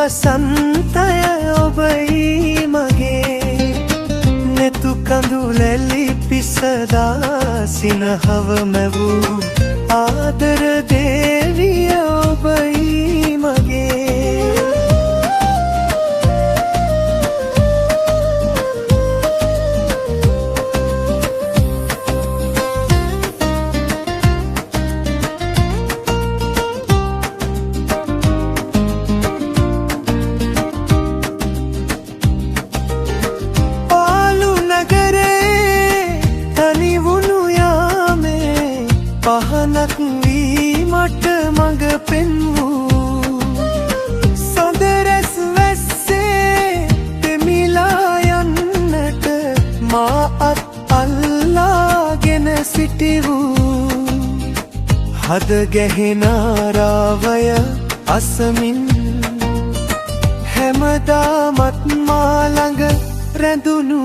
වසන්තය ඔබයි මගේ නෙතු කඳුලැලි පිසදා සිනහව මැවූ ආදර දේවිය ඔබයි මගේ පහනක් වී මට මඟ පෙන්වූ සොඳරැස් වැස්සේ දෙමිලා යන්නට මා අත් අල්ලාගෙන සිටිවූ හද ගැහෙන රාවය අසමින් හැමදාමත් මා ළඟ රැඳුණු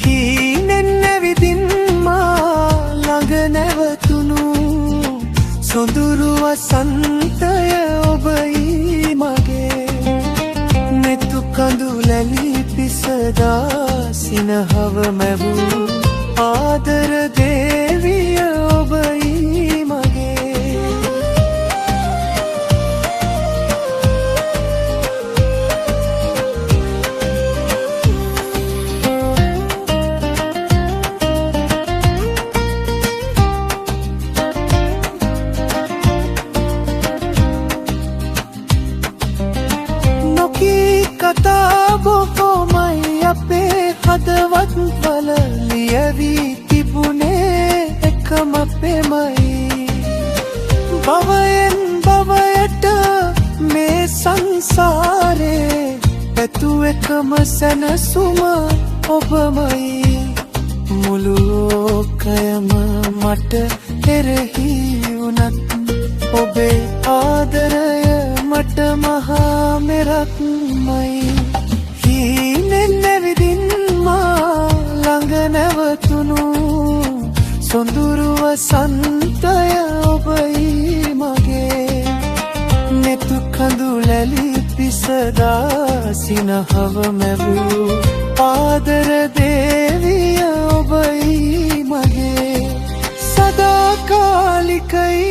හීනෙන් නැවිදින් මා ළඟ නැවතුණු සොඳුරු වසන්තය ඔබයි මගේ නෙතු කඳුලැලි පිසදා සිනහව මැවූ ආදර දේවිය ඔබයි මගේ කතා බොහෝමයි අපේ හදවත් වල ලියවී තිබුණේ එකම පෙමයි භවයෙන් භවයට මේ සංසාරේ ඇතු එකම සැනසුම ඔබමයි මුළු ලෝකයම මට එරෙහි වුණත් ඔබේ ආදරය මට මහා මෙරක්මයි හීනෙන් නැවිදින් මා ළඟ නැවතුණු සොඳුරු වසන්තය ඔබයි මගේ නෙතු කඳුලැලි පිසදා සිනහව මැවූ ආදර දේවිය ඔබයි මගේ සදාකාලිකයි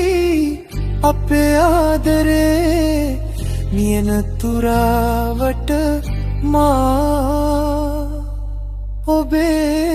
අපේ ආදරේ මියන තුරාවට මා ඔබේ